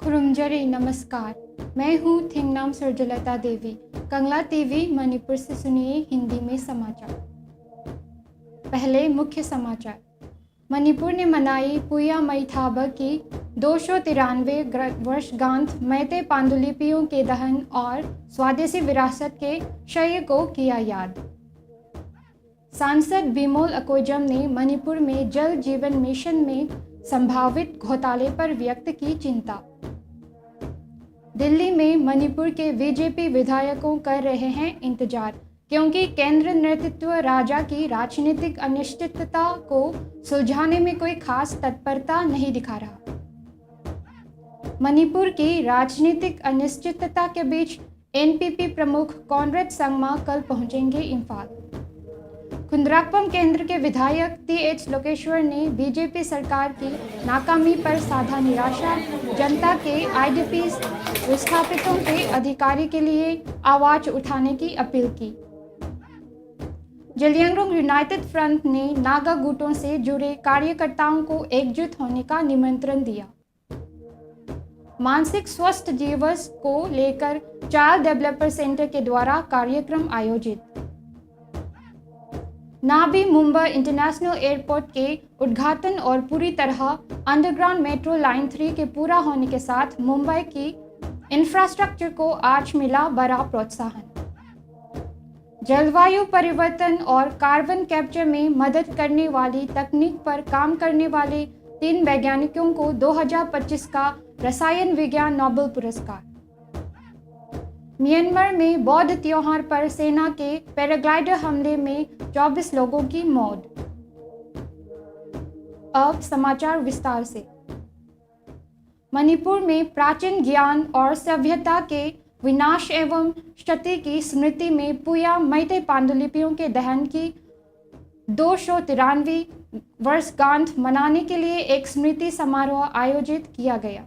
खुरुमजरी नमस्कार। मैं हूँ थिंगनाम सुरजलता देवी। कंगला टीवी मणिपुर से सुनिए हिंदी में समाचार। पहले मुख्य समाचार। मणिपुर ने मनाई पुया मैथाबा की 293 वर्षगांठ। मैते पांडुलिपियों के दहन और स्वदेशी विरासत के क्षय को किया याद। सांसद बिमोल अकोजम ने मणिपुर में जल जीवन मिशन में संभावित घोटाले पर व्यक्त की चिंता। दिल्ली में मणिपुर के बीजेपी विधायकों कर रहे हैं इंतजार, क्योंकि केंद्र नेतृत्व राज्य की राजनीतिक अनिश्चितता को सुलझाने में कोई खास तत्परता नहीं दिखा रहा। मणिपुर की राजनीतिक अनिश्चितता के बीच एनपीपी प्रमुख कॉनरेड संगमा कल पहुंचेंगे इम्फाल। कुंद्राकपम केंद्र के विधायक टीएच लोकेश्वर ने बीजेपी सरकार की नाकामी पर साधा निराशा। जनता के आईडीपी विस्थापितों के अधिकार के लिए आवाज उठाने की अपील की। जलियांगरोंग यूनाइटेड फ्रंट ने नागा गुटों से जुड़े कार्यकर्ताओं को एकजुट होने का निमंत्रण दिया। मानसिक स्वास्थ्य दिवस को लेकर चाइल्ड डेवलपर सेंटर के द्वारा कार्यक्रम आयोजित। नावी मुंबई इंटरनेशनल एयरपोर्ट के उद्घाटन और पूरी तरह अंडरग्राउंड मेट्रो लाइन 3 के पूरा होने के साथ मुंबई की इंफ्रास्ट्रक्चर को आज मिला बड़ा प्रोत्साहन। जलवायु परिवर्तन और कार्बन कैप्चर में मदद करने वाली तकनीक पर काम करने वाले 3 वैज्ञानिकों को 2025 का रसायन विज्ञान नोबेल पुरस्कार। म्यांमार में बौद्ध त्योहार पर सेना के पैराग्लाइडर हमले में 24 लोगों की मौत। अब समाचार विस्तार से। मणिपुर में प्राचीन ज्ञान और सभ्यता के विनाश एवं क्षति की स्मृति में पुया मैते पांडुलिपियों के दहन की 293वीं वर्षगांठ मनाने के लिए एक स्मृति समारोह आयोजित किया गया।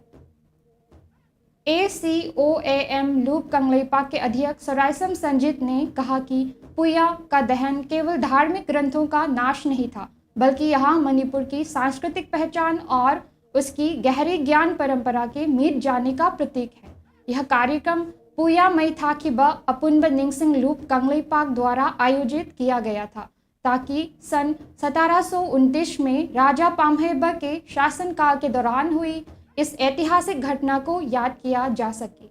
ACOAM लूप कंगलेपा के अध्यक्ष सोराइसम संजीत ने कहा कि पुया का दहन केवल धार्मिक ग्रंथों का नाश नहीं था, बल्कि यह मणिपुर की सांस्कृतिक पहचान और उसकी गहरी ज्ञान परंपरा के मिट जाने का प्रतीक है। यह कार्यक्रम पुया मैथाखिबा अपुनब निंगसिंग लूप कंगलेपाक द्वारा आयोजित किया गया था, ताकि सन 1729 में राजा पाम्हेबा के शासनकाल के दौरान हुई इस ऐतिहासिक घटना को याद किया जा सके।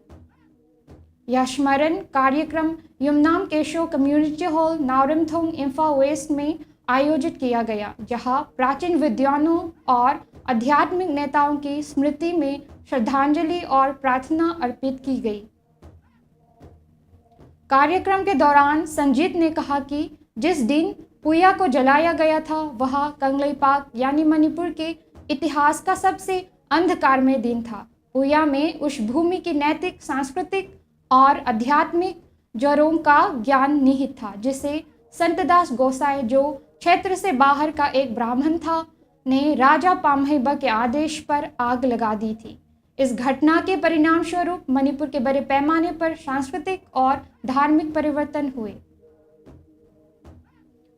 यह स्मरण कार्यक्रम Yumnam Kesho community hall नावरमथोंग इम्फा waste में आयोजित किया गया, जहां प्राचीन विद्वानों और आध्यात्मिक नेताओं की स्मृति में श्रद्धांजलि और प्रार्थना अर्पित की गई। कार्यक्रम के दौरान संजीत ने कहा कि जिस दिन पुया को जलाया गया था वह कंगलेपाक यानी मणिपुर के इतिहास का सबसे अंधकारमय दिन था। पुया में उस भूमि की नैतिक, सांस्कृतिक और आध्यात्मिक जड़ों का ज्ञान निहित था, जिसे संतदास गोसाई, जो क्षेत्र से बाहर का एक ब्राह्मण था, ने राजा पाम्हेबा के आदेश पर आग लगा दी थी। इस घटना के परिणाम स्वरूप मणिपुर के बड़े पैमाने पर सांस्कृतिक और धार्मिक परिवर्तन हुए।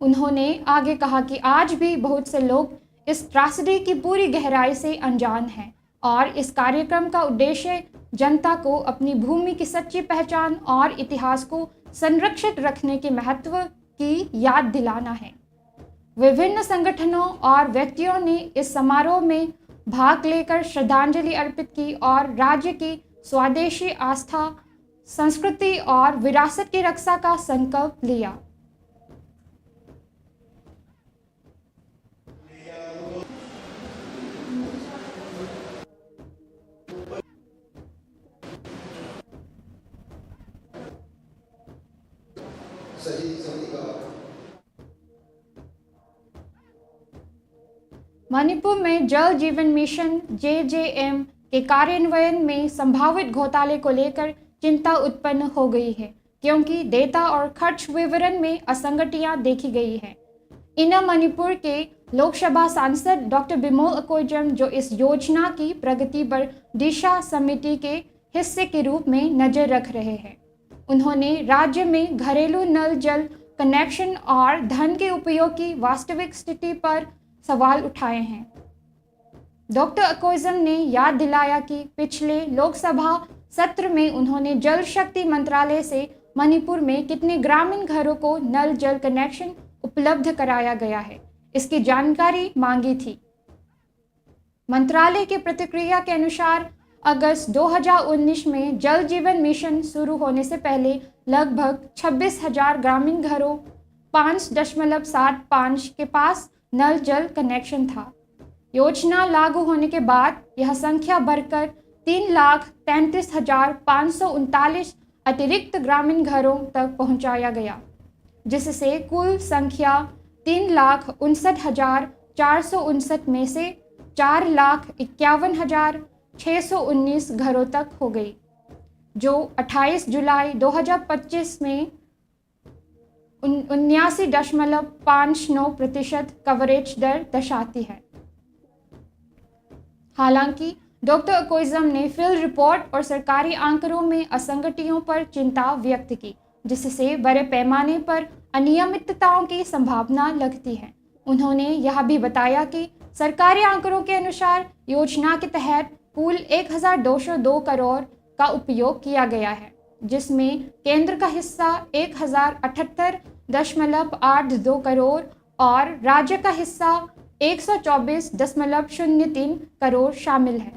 उन्होंने आगे कहा कि आज भी बहुत से लोग इस त्रासदी की पूरी गहराई से अनजान हैं और इस कार्यक्रम का उद्देश्य जनता को अपनी भूमि की सच्ची पहचान और इतिहास को संरक्षित रखने के महत्व की याद दिलाना है। विभिन्न संगठनों और व्यक्तियों ने इस समारोह में भाग लेकर श्रद्धांजलि अर्पित की और राज्य की स्वदेशी आस्था, संस्कृति और विरासत की रक्षा का संकल्प लिया। मणिपुर में जल जीवन मिशन JJM के कार्यान्वयन में संभावित घोटाले को लेकर चिंता उत्पन्न हो गई है, क्योंकि डेटा और खर्च विवरण में असंगतियां देखी गई है। इनर मणिपुर के लोकसभा सांसद डॉक्टर बिमोल अकोजम, जो इस योजना की प्रगति पर दिशा समिति के हिस्से के रूप में नजर रख रहे हैं, उन्होंने राज्य में घरेलू नल जल कनेक्शन और धन के उपयोग की वास्तविक स्थिति पर सवाल उठाए हैं। डॉक्टर अकोइजम ने याद दिलाया कि पिछले लोकसभा सत्र में उन्होंने जल शक्ति मंत्रालय से मणिपुर में कितने ग्रामीण घरों को नल जल कनेक्शन उपलब्ध कराया गया है, इसकी जानकारी मांगी थी। मंत्रालय की प्रतिक्रिया के अनुसार अगस्त 2019 में जल जीवन मिशन शुरू होने से पहले लगभग 26,000 ग्रामीण घरों 5.75 के पास नल जल कनेक्शन था। योजना लागू होने के बाद यह संख्या बढ़कर 3,33,539 अतिरिक्त ग्रामीण घरों तक पहुंचाया गया, जिससे कुल संख्या 3,59,459 में से 4,51,619 घरों तक हो गई, जो 28 जुलाई 2025 में 79.59% कवरेज दर दर्शाती है। हालांकि डॉक्टर अकोइजम ने फील्ड रिपोर्ट और सरकारी आंकड़ों में असंगतियों पर चिंता व्यक्त की, जिससे बड़े पैमाने पर अनियमितताओं की संभावना लगती है। उन्होंने यह भी बताया कि सरकारी आंकड़ों के अनुसार योजना के तहत कुल 1,202 करोड़ का उपयोग किया गया है, जिसमें केंद्र का हिस्सा 1,078.82 करोड़ और राज्य का हिस्सा 124.03 करोड़ शामिल है।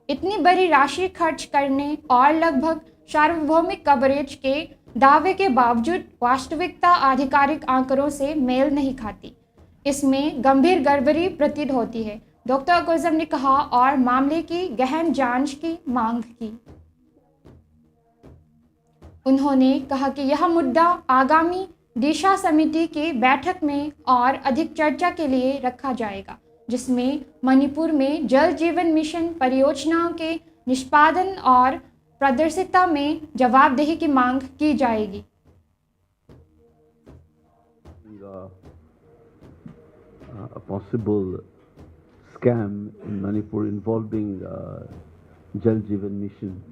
इतनी बड़ी राशि खर्च करने और लगभग सार्वभौमिक कवरेज के दावे के बावजूद वास्तविकता आधिकारिक आंकड़ों से मेल नहीं खाती। इसमें गंभीर गड़बड़ी प्रतीत होती है, डॉक्टर अकोइजम ने कहा और मामले की गहन जांच की मांग की। उन्होंने कहा कि यह मुद्दा आगामी दिशा समिति की बैठक में और अधिक चर्चा के लिए रखा जाएगा, जिसमें मणिपुर में जल जीवन मिशन परियोजनाओं के निष्पादन और प्रदर्शिता में जवाबदेही की मांग की जाएगी। A possible scam in Manipur involving Jal Jeevan Mission.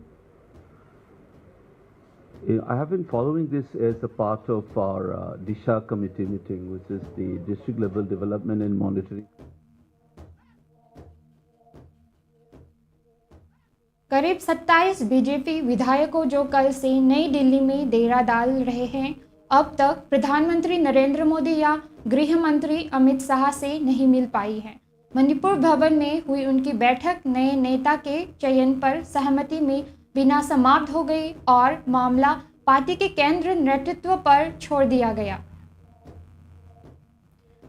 I have been following this as a part of our Disha committee meeting, which is the district level development and monitoring. करीब 27 बीजेपी विधायकों जो कल से नई दिल्ली में डेरा डाल रहे हैं, अब तक प्रधानमंत्री नरेंद्र मोदी या गृह मंत्री अमित शाह से नहीं मिल पाई हैं। मणिपुर भवन में हुई उनकी बैठक नए नेता के चयन पर सहमति में बिना समाप्त हो गई और मामला पार्टी के केंद्र नेतृत्व पर छोड़ दिया गया।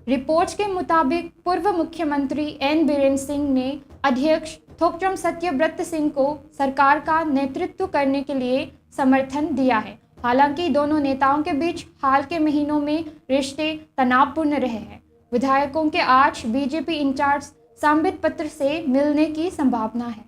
रिपोर्ट्स के मुताबिक पूर्व मुख्यमंत्री एन बीरेन सिंह ने अध्यक्ष थोकचम सत्यव्रत सिंह को सरकार का नेतृत्व करने के लिए समर्थन दिया है। हालांकि दोनों नेताओं के बीच हाल के महीनों में रिश्ते तनावपूर्ण रहे हैं। विधायकों के आज बीजेपी इंचार्ज संबित पत्र से मिलने की संभावना है।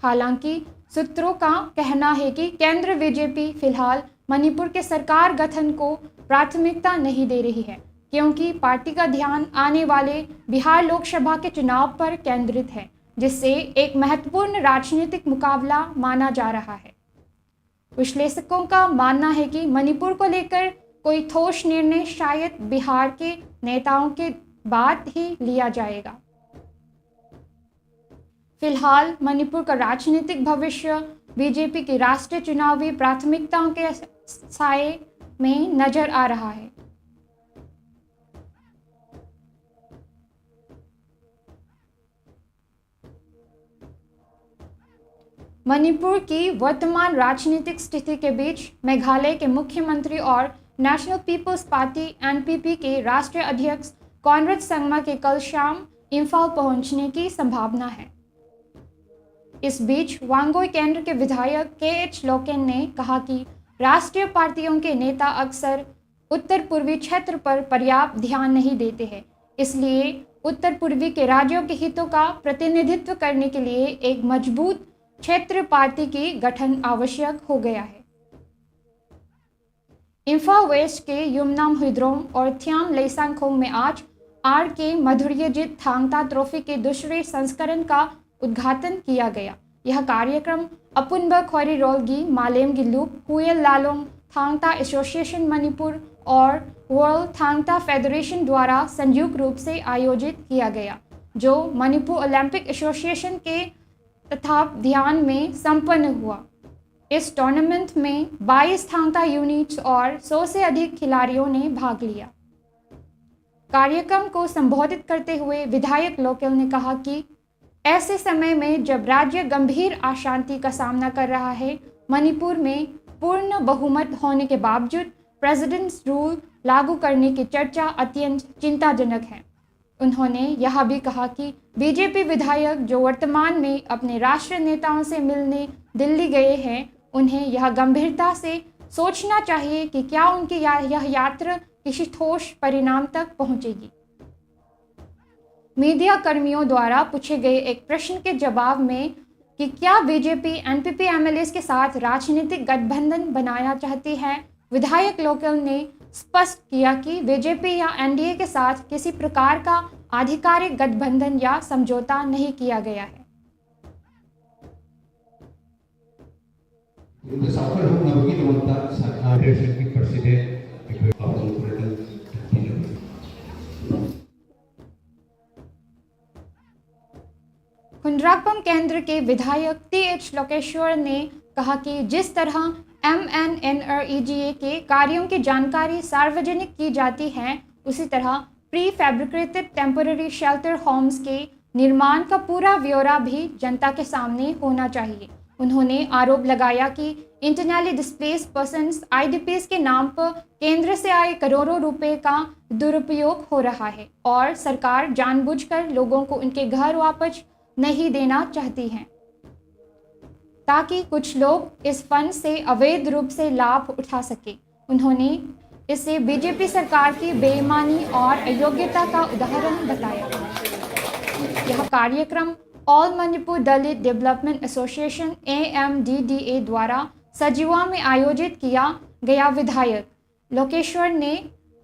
हालांकि सूत्रों का कहना है कि केंद्र बीजेपी फिलहाल मणिपुर के सरकार गठन को प्राथमिकता नहीं दे रही है, क्योंकि पार्टी का ध्यान आने वाले बिहार लोकसभा के चुनाव पर केंद्रित है, जिससे एक महत्वपूर्ण राजनीतिक मुकाबला माना जा रहा है। विश्लेषकों का मानना है कि मणिपुर को लेकर कोई ठोस निर्णय शायद बिहार के नेताओं के बाद ही लिया जाएगा। फिलहाल मणिपुर का राजनीतिक भविष्य बीजेपी की राष्ट्रीय चुनावी प्राथमिकताओं के साए में नजर आ रहा है। मणिपुर की वर्तमान राजनीतिक स्थिति के बीच मेघालय के मुख्यमंत्री और नेशनल पीपल्स पार्टी एनपीपी के राष्ट्रीय अध्यक्ष कॉनरेड संगमा के कल शाम इम्फाल पहुंचने की संभावना है। इस बीच वांगोई केंद्र के विधायक के.एच. लोकेन ने कहा कि राष्ट्रीय पार्टियों के नेता अक्सर उत्तर पूर्वी क्षेत्र पर पर्याप्त ध्यान नहीं देते हैं, इसलिए उत्तर पूर्वी के राज्यों के हितों का प्रतिनिधित्व करने के लिए एक मजबूत क्षेत्र पार्टी की गठन आवश्यक हो गया है। इम्फाल वेस्ट के युमनाम हुइद्रोम और थियाम लेसांगखोंग में आज आर के मधुर्यजीत थांगता ट्रॉफी के दूसरे संस्करण का उद्घाटन किया गया। यह कार्यक्रम अपुनबा ख्वारी रोलगी मालेम गिलूप हुएल लालोंग थांगता एसोसिएशन मणिपुर और वर्ल्ड थांगता फेडरेशन द्वारा संयुक्त रूप से आयोजित किया गया। जो मणिपुर ओलंपिक एसोसिएशन के तत्वावधान में संपन्न हुआ। इस टूर्नामेंट में 22 थांगता यूनिट्स और 100 से अधिक खिलाड़ियों ने भाग लिया। कार्यक्रम को संबोधित करते हुए विधायक लोकेल ने कहा कि ऐसे समय में जब राज्य गंभीर अशांति का सामना कर रहा है, मणिपुर में पूर्ण बहुमत होने के बावजूद प्रेसिडेंट्स रूल लागू करने की चर्चा अत्यंत चिंताजनक है। उन्होंने यह भी कहा कि बीजेपी विधायक जो वर्तमान में अपने राष्ट्रीय नेताओं से मिलने दिल्ली गए हैं, उन्हें यह गंभीरता से सोचना चाहिए कि क्या उनकी यह यात्रा किसी ठोस परिणाम तक पहुंचेगी। मीडिया कर्मियों द्वारा पूछे गए एक प्रश्न के जवाब में कि क्या बीजेपी एनपीपी एमएलएस के साथ राजनीतिक गठबंधन बनाना चाहती है, विधायक लोकेल ने स्पष्ट किया कि बीजेपी या एनडीए के साथ किसी प्रकार का आधिकारिक गठबंधन या समझौता नहीं किया गया है। कुंद्राकपम केंद्र के विधायक टीएच लोकेश्वर ने कहा कि जिस तरह MNNREGA के कार्यों की जानकारी सार्वजनिक की जाती है, उसी तरह pre fabricated temporary shelter homes के निर्माण का पूरा ब्यौरा भी जनता के सामने होना चाहिए। उन्होंने आरोप लगाया कि इंटरनली डिस्प्लेस्ड पर्सन्स IDPs के नाम पर केंद्र से आए करोड़ों रुपए का दुरुपयोग हो रहा है और सरकार जानबूझकर लोगों को उनके घर वापस नहीं देना चाहती है ताकि कुछ लोग इस फंड से अवैध रूप से लाभ उठा सके। उन्होंने इसे बीजेपी सरकार की बेईमानी और अयोग्यता का उदाहरण बताया। यह कार्यक्रम ऑल मणिपुर दलित डेवलपमेंट एसोसिएशन AMDDA द्वारा सजीवा में आयोजित किया गया। विधायक लोकेश्वर ने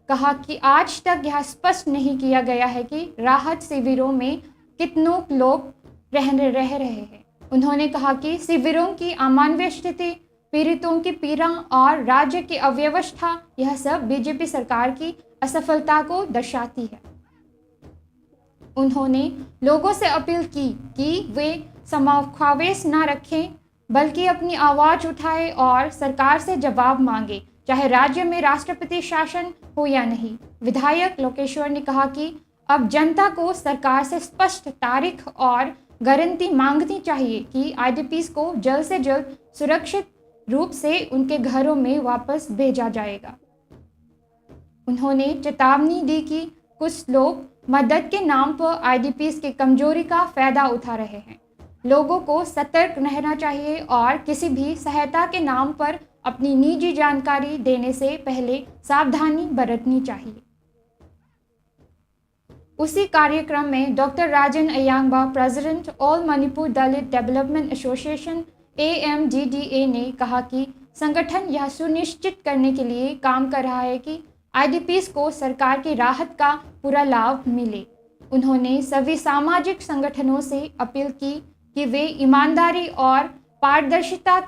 कहा कि आज तक यह स्पष्ट नहीं किया गया है कि राहत शिविरों में कितनों लोग रह रहे हैं। उन्होंने कहा कि शिविरों की अमानवीय स्थिति, पीड़ितों की पीड़ा और राज्य की अव्यवस्था, यह सब बीजेपी सरकार की असफलता को दर्शाती है। उन्होंने लोगों से अपील की कि वे समावेश न रखें बल्कि अपनी आवाज़ उठाएं और सरकार से जवाब मांगे, चाहे राज्य में राष्ट्रपति शासन हो या नहीं। विधायक लोकेश्वर ने कहा कि अब जनता को सरकार से स्पष्ट तारीख और गारंटी मांगनी चाहिए कि IDPs को जल्द से जल्द सुरक्षित रूप से उनके घरों में वापस भेजा जाएगा। उन्होंने चेतावनी दी कि कुछ लोग मदद के नाम पर IDPs की कमजोरी का फायदा उठा रहे हैं। लोगों को सतर्क रहना चाहिए और किसी भी सहायता के नाम पर अपनी निजी जानकारी देने से पहले सावधानी बरतनी चाहिए। उसी कार्यक्रम में डॉक्टर राजन अयांगबा, प्रेसिडेंट ऑल मणिपुर दलित डेवलपमेंट एसोसिएशन AMDDA ने कहा कि संगठन यह सुनिश्चित करने के लिए काम कर रहा है कि IDPs को सरकार की राहत का पूरा लाभ मिले। उन्होंने सभी सामाजिक संगठनों से अपील की कि वे ईमानदारी और पारदर्शिता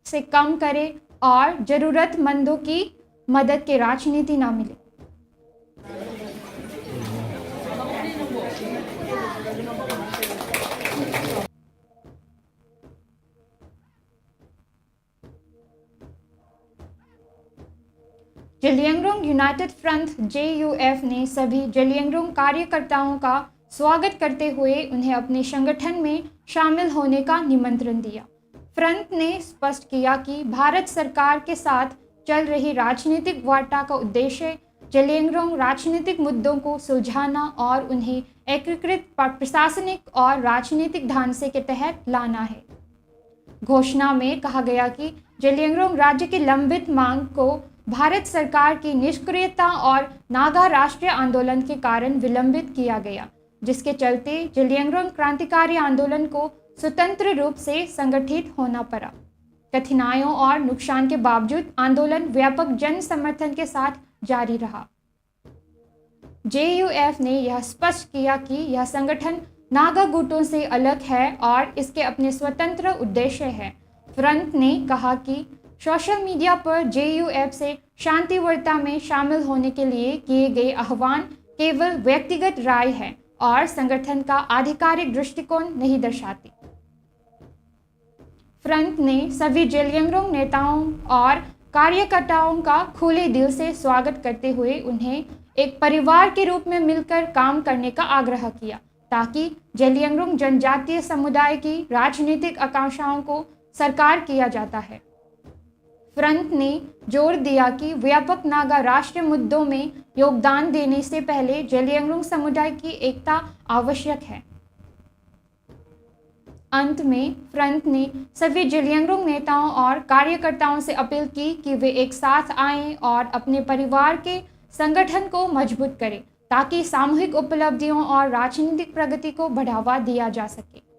से कम करें और ज़रूरतमंदों की मदद की राजनीति न मिले। जलियांगरोंग यूनाइटेड फ्रंट JUF ने सभी जलियांगरोंग कार्यकर्ताओं का स्वागत करते हुए उन्हें अपने संगठन में शामिल होने का निमंत्रण दिया। फ्रंट ने स्पष्ट किया कि भारत सरकार के साथ चल रही राजनीतिक वार्ता का उद्देश्य जलियांगरोंग राजनीतिक मुद्दों को सुलझाना और उन्हें एकीकृत प्रशासनिक और राजनीतिक ढांचे के तहत लाना है। घोषणा में कहा गया कि जलियांगरोंग राज्य की लंबित मांग को भारत सरकार की निष्क्रियता और नागा राष्ट्रीय आंदोलन के कारण विलंबित किया गया, जिसके चलते जलियांगरोंग क्रांतिकारी आंदोलन को स्वतंत्र रूप से संगठित होना पड़ा। कठिनाइयों और नुकसान के बावजूद आंदोलन व्यापक जन समर्थन के साथ जारी रहा। JUF ने यह स्पष्ट किया कि यह संगठन नागा गुटों से अलग है और इसके अपने स्वतंत्र उद्देश्य है। फ्रंट ने कहा कि सोशल मीडिया पर JUF से शांति वार्ता में शामिल होने के लिए किए गए आह्वान केवल व्यक्तिगत राय है और संगठन का आधिकारिक दृष्टिकोण नहीं दर्शाती। फ्रंट ने सभी जेलियांगरोंग नेताओं और कार्यकर्ताओं का खुले दिल से स्वागत करते हुए उन्हें एक परिवार के रूप में मिलकर काम करने का आग्रह किया, ताकि जेलियांगरोंग जनजातीय समुदाय की राजनीतिक आकांक्षाओं को साकार किया जाता है। फ्रंट ने जोर दिया कि व्यापक नागा राष्ट्रीय मुद्दों में योगदान देने से पहले जेलियांगरोंग समुदाय की एकता आवश्यक है। अंत में फ्रंट ने सभी जेलियांगरोंग नेताओं और कार्यकर्ताओं से अपील की कि वे एक साथ आएं और अपने परिवार के संगठन को मजबूत करें, ताकि सामूहिक उपलब्धियों और राजनीतिक प्रगति को बढ़ावा दिया जा सके।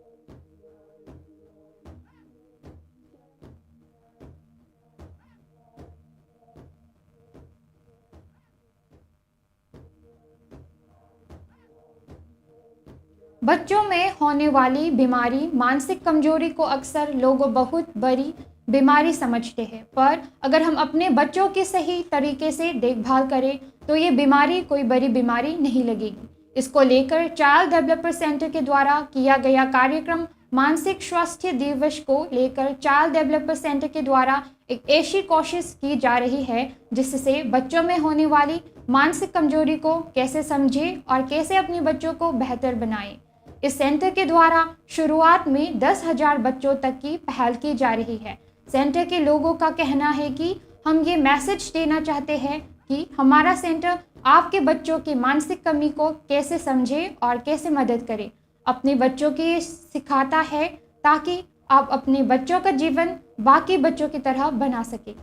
बच्चों में होने वाली बीमारी मानसिक कमजोरी को अक्सर लोग बहुत बड़ी बीमारी समझते हैं, पर अगर हम अपने बच्चों की सही तरीके से देखभाल करें तो ये बीमारी कोई बड़ी बीमारी नहीं लगेगी। इसको लेकर चाइल्ड डेवलपर सेंटर के द्वारा किया गया कार्यक्रम मानसिक स्वास्थ्य दिवस को लेकर चाइल्ड डेवलपर सेंटर के द्वारा एक ऐसी कोशिश की जा रही है जिससे बच्चों में होने वाली मानसिक कमजोरी को कैसे समझें और कैसे अपने बच्चों को बेहतर बनाएं। इस सेंटर के द्वारा शुरुआत में 10,000 बच्चों तक की पहल की जा रही है। सेंटर के लोगों का कहना है कि हम ये मैसेज देना चाहते हैं कि हमारा सेंटर आपके बच्चों की मानसिक कमी को कैसे समझे और कैसे मदद करे, अपने बच्चों की सिखाता है ताकि आप अपने बच्चों का जीवन बाकी बच्चों की तरह बना सके।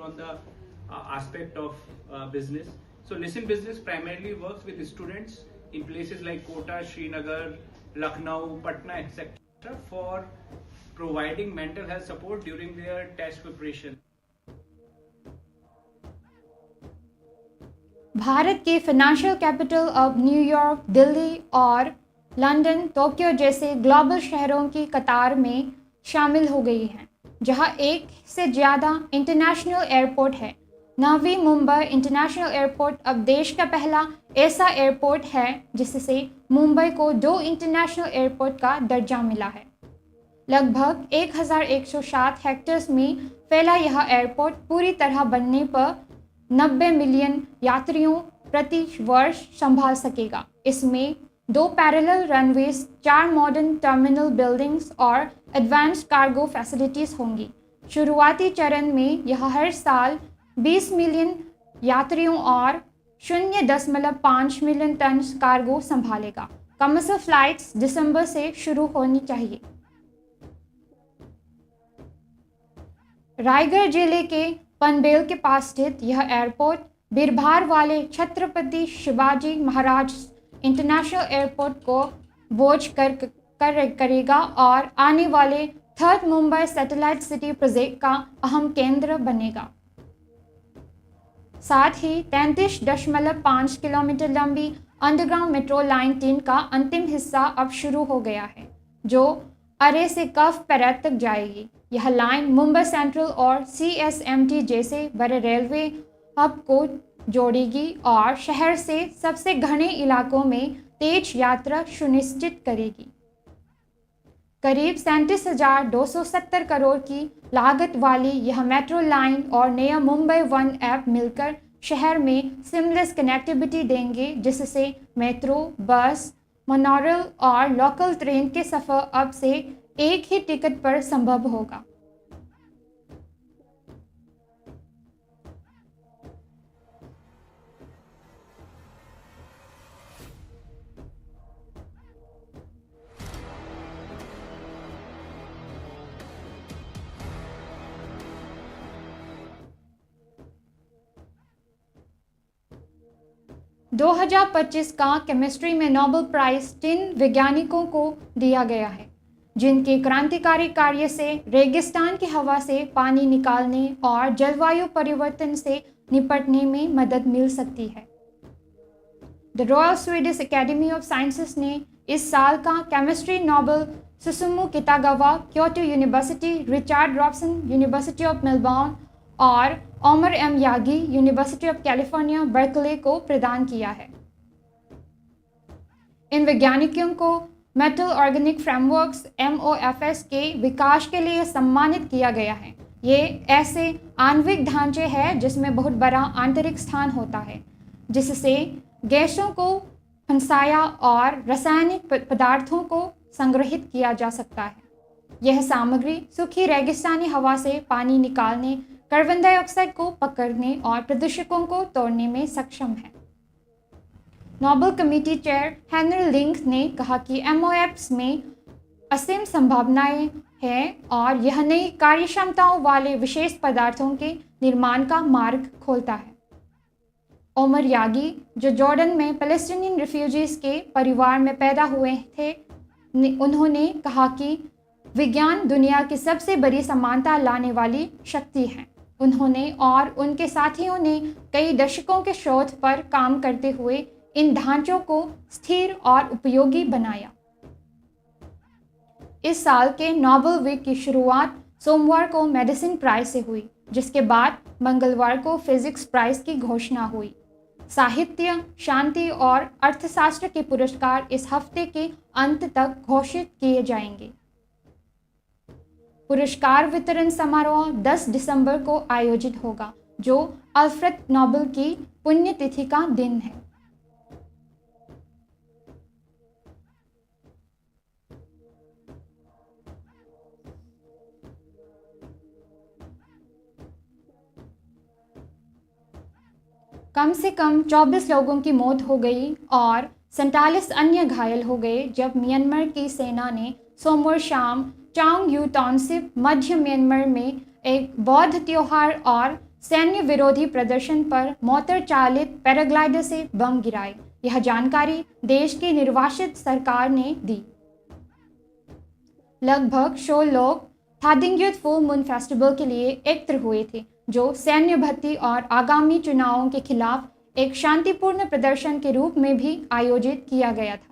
On the aspect of business. So Listen Business primarily works with students in places like Kota, Srinagar, Lucknow, Patna, etc. for providing mental health support during their test preparation. Bharat के फाइनेंशियल कैपिटल अब New York, Delhi और London, Tokyo जैसे global शहरों की कतार में शामिल हो गई हैं, जहां एक से ज़्यादा इंटरनेशनल एयरपोर्ट है। नवी मुंबई इंटरनेशनल एयरपोर्ट अब देश का पहला ऐसा एयरपोर्ट है जिससे मुंबई को 2 इंटरनेशनल एयरपोर्ट का दर्जा मिला है। लगभग 1160 हेक्टेयर्स में फैला यह एयरपोर्ट पूरी तरह बनने पर 90 मिलियन यात्रियों प्रति वर्ष संभाल सकेगा। इसमें 2 parallel runways, 4 modern terminal buildings और एडवांस्ड कार्गो फैसिलिटीज़ होंगी। शुरुआती चरण में यह हर साल 20 मिलियन यात्रियों और 0.5 मिलियन टन कार्गो संभालेगा। कमर्शियल फ्लाइट्स दिसंबर से शुरू होनी चाहिए। रायगढ़ जिले के पनवेल के पास स्थित यह एयरपोर्ट भीड़भाड़ वाले छत्रपति शिवाजी महाराज इंटरनेशनल एयरपोर्ट को बोझ करेगा और आने वाले 3rd Mumbai satellite city project का अहम केंद्र बनेगा। साथ ही 33.5 किलोमीटर लंबी अंडरग्राउंड मेट्रो लाइन 3 का अंतिम हिस्सा अब शुरू हो गया है, जो अरे से कफ पैरेड तक जाएगी। यह लाइन मुंबई सेंट्रल और CSMT जैसे बड़े रेलवे हब को जोड़ेगी और शहर से सबसे घने इलाकों में तेज यात्रा सुनिश्चित करेगी। करीब 37,270 करोड़ की लागत वाली यह मेट्रो लाइन और नया मुंबई वन ऐप मिलकर शहर में सिमलेस कनेक्टिविटी देंगे, जिससे मेट्रो, बस, मोनोरेल और लोकल ट्रेन के सफ़र अब से एक ही टिकट पर संभव होगा। दो 2025 का केमिस्ट्री में नोबेल प्राइज 3 वैज्ञानिकों को दिया गया है, जिनके क्रांतिकारी कार्य से रेगिस्तान की हवा से पानी निकालने और जलवायु परिवर्तन से निपटने में मदद मिल सकती है। The Royal Swedish Academy of Sciences ने इस साल का chemistry Nobel Susumu Kitagawa, Kyoto University, Richard Robson University of Melbourne और Omar M Yaghi University of California Berkeley को प्रदान किया है। इन वैज्ञानिकों को मेटल ऑर्गेनिक फ्रेमवर्क्स MOFS के विकास के लिए सम्मानित किया गया है। ये ऐसे आणविक ढांचे हैं जिसमें बहुत बड़ा आंतरिक स्थान होता है, जिससे गैसों को फंसाया और रासायनिक पदार्थों को संग्रहित किया जा सकता है। यह सामग्री सूखी रेगिस्तानी हवा से पानी निकालने, कार्बन डाइऑक्साइड को पकड़ने और प्रदूषकों को तोड़ने में सक्षम है। Nobel committee chair Henry link ने कहा कि MOFs में असीम संभावनाएं हैं और यह नई कार्यक्षमताओं वाले विशेष पदार्थों के निर्माण का मार्ग खोलता है। ओमर यागी, जो जॉर्डन में पैलेस्टीनियन रिफ्यूजीज के परिवार में पैदा हुए थे, उन्होंने कहा कि विज्ञान दुनिया की सबसे बड़ी समानता लाने वाली शक्ति है। उन्होंने और उनके साथियों ने कई दशकों के शोध पर काम करते हुए इन ढांचों को स्थिर और उपयोगी बनाया। इस साल के नोबेल वीक की शुरुआत सोमवार को मेडिसिन प्राइज से हुई, जिसके बाद मंगलवार को फिजिक्स प्राइज की घोषणा हुई। साहित्य, शांति और अर्थशास्त्र के पुरस्कार इस हफ्ते के अंत तक घोषित किए जाएंगे। पुरस्कार वितरण समारोह 10 दिसंबर को आयोजित होगा, जो अल्फ्रेड नोबेल की पुण्यतिथि का दिन है। कम से कम 24 लोगों की मौत हो गई और 47 अन्य घायल हो गए जब म्यांमार की सेना ने सोमवार शाम चांग यू टाउनशिप, मध्य म्यांमार में एक बौद्ध त्योहार और सैन्य विरोधी प्रदर्शन पर मोटर चालित पैराग्लाइडर से बम गिराए। यह जानकारी देश की निर्वासित सरकार ने दी। लगभग 100 लोग थादिंग्युत फुल मून फेस्टिवल के लिए एकत्र हुए थे, जो सैन्य भर्ती और आगामी चुनावों के खिलाफ एक शांतिपूर्ण प्रदर्शन के रूप में भी आयोजित किया गया था।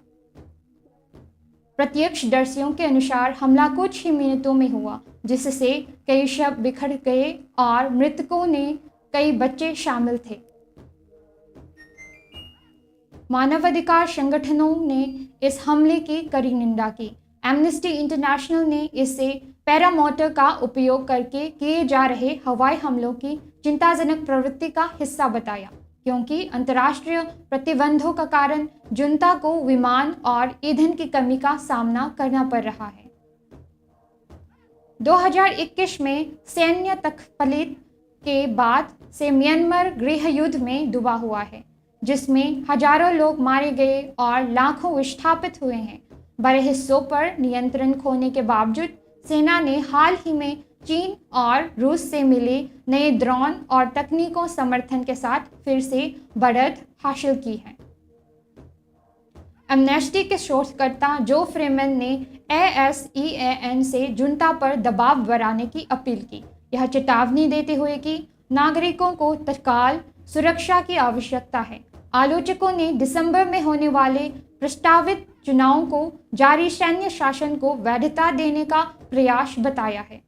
प्रत्यक्षदर्शियों के अनुसार हमला कुछ ही मिनटों में हुआ, जिससे कई शव बिखर गए और मृतकों में कई बच्चे शामिल थे। मानवाधिकार संगठनों ने इस हमले की कड़ी निंदा की। एमनेस्टी इंटरनेशनल ने इसे पैरामोटर का उपयोग करके किए जा रहे हवाई हमलों की चिंताजनक प्रवृत्ति का हिस्सा बताया, क्योंकि अंतर्राष्ट्रीय प्रतिबंधों का कारण जुंता को विमान और ईंधन की कमी का सामना करना पड़ रहा है। 2021 में सैन्य तख्लीफ के बाद से म्यांमार गृह युद्ध में डूबा हुआ है, जिसमें हजारों लोग मारे गए और लाखों विस्थापित हुए हैं। बड़े हिस्सों पर नियंत्रण खोने के बावजूद सेना ने हाल ही में चीन और रूस से मिले नए ड्रोन और तकनीकों समर्थन के साथ फिर से बढ़त हासिल की है। एमनेस्टी के शोधकर्ता जो फ्रीमैन ने ASEAN से जुंता पर दबाव बढ़ाने की अपील की, यह चेतावनी देते हुए कि नागरिकों को तत्काल सुरक्षा की आवश्यकता है। आलोचकों ने दिसंबर में होने वाले प्रस्तावित चुनावों को जारी सैन्य शासन को वैधता देने का प्रयास बताया है।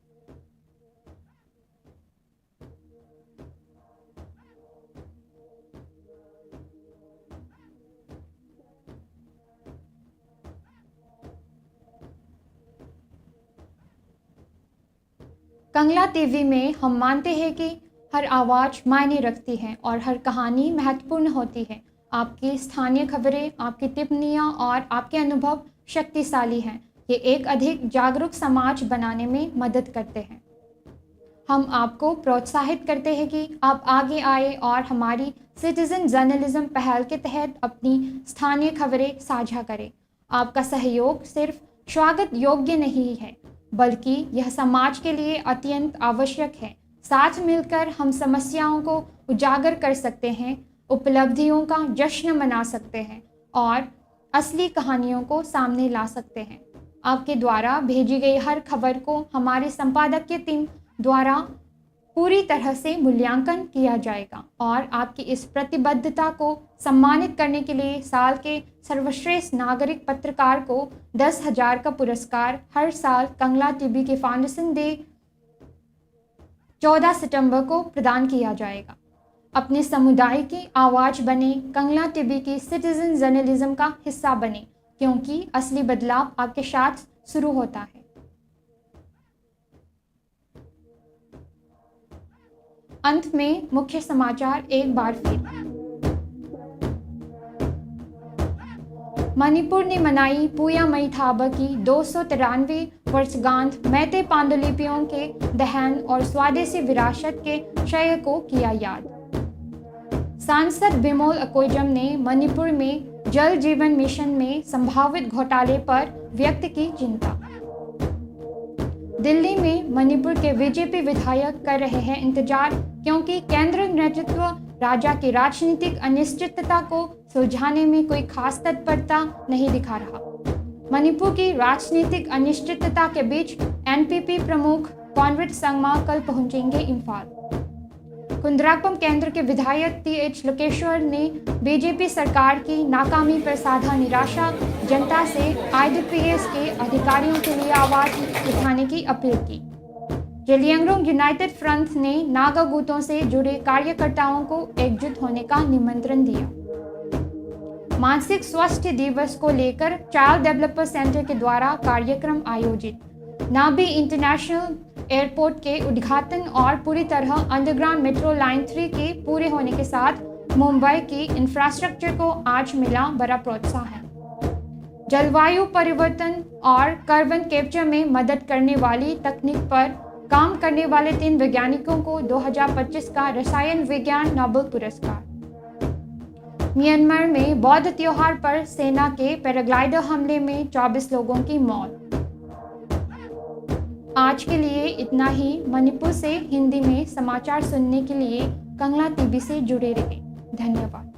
कंगला टीवी में हम मानते हैं कि हर आवाज़ मायने रखती है और हर कहानी महत्वपूर्ण होती है। आपकी स्थानीय खबरें, आपकी टिप्पणियाँ और आपके अनुभव शक्तिशाली हैं। ये एक अधिक जागरूक समाज बनाने में मदद करते हैं। हम आपको प्रोत्साहित करते हैं कि आप आगे आए और हमारी सिटीजन जर्नलिज्म पहल के तहत अपनी स्थानीय खबरें साझा करें। आपका सहयोग सिर्फ स्वागत योग्य नहीं है, बल्कि यह समाज के लिए अत्यंत आवश्यक है। साथ मिलकर हम समस्याओं को उजागर कर सकते हैं, उपलब्धियों का जश्न मना सकते हैं और असली कहानियों को सामने ला सकते हैं। आपके द्वारा भेजी गई हर खबर को हमारे संपादकीय टीम द्वारा पूरी तरह से मूल्यांकन किया जाएगा और आपकी इस प्रतिबद्धता को सम्मानित करने के लिए साल के सर्वश्रेष्ठ नागरिक पत्रकार को 10,000 का पुरस्कार हर साल कंगला टीवी के फाउंडेशन डे 14 सितंबर को प्रदान किया जाएगा। अपने समुदाय की आवाज़ बने, कंगला टीवी की सिटीजन जर्नलिज्म का हिस्सा बने, क्योंकि असली बदलाव आपके साथ शुरू होता है। अंत में मुख्य समाचार एक बार फिर। मणिपुर ने मनाई पूया मैथाबा की 293वीं वर्षगांठ। मैते पांडुलिपियों के दहन और स्वदेशी विरासत के क्षय को किया याद। सांसद बिमोल अकोइजम ने मणिपुर में जल जीवन मिशन में संभावित घोटाले पर व्यक्त की चिंता। दिल्ली में मणिपुर के बीजेपी विधायक कर रहे हैं इंतजार, क्योंकि केंद्र नेतृत्व राज्य की राजनीतिक अनिश्चितता को सुलझाने में कोई खास तत्परता नहीं दिखा रहा। मणिपुर की राजनीतिक अनिश्चितता के बीच एनपीपी प्रमुख कॉनरेड संगमा कल पहुंचेंगे इम्फाल। कुंद्राकपम केंद्र के विधायक टीएच लोकेश्वर ने बीजेपी सरकार की नाकामी पर साधा निराशा, जनता से आईडीपीएस के अधिकारियों के लिए आवाज उठाने की अपील की। जेलियांगरोंग यूनाइटेड फ्रंट ने नागा गुटों से जुड़े कार्यकर्ताओं को एकजुट होने का निमंत्रण दिया। मानसिक स्वास्थ्य दिवस को लेकर चाइल्ड डेवलपर सेंटर के द्वारा कार्यक्रम आयोजित। नाबी इंटरनेशनल एयरपोर्ट के उद्घाटन और पूरी तरह अंडरग्राउंड मेट्रो लाइन 3 के पूरे होने के साथ मुंबई की इंफ्रास्ट्रक्चर को आज मिला बड़ा प्रोत्साहन। जलवायु परिवर्तन और कार्बन कैप्चर में मदद करने वाली तकनीक पर काम करने वाले 3 वैज्ञानिकों को 2025 का रसायन विज्ञान नोबेल पुरस्कार। म्यांमार में बौद्ध त्योहार पर सेना के पैराग्लाइडर हमले में 24 लोगों की मौत। आज के लिए इतना ही। मणिपुर से हिंदी में समाचार सुनने के लिए कंगला टीवी से जुड़े रहे। धन्यवाद।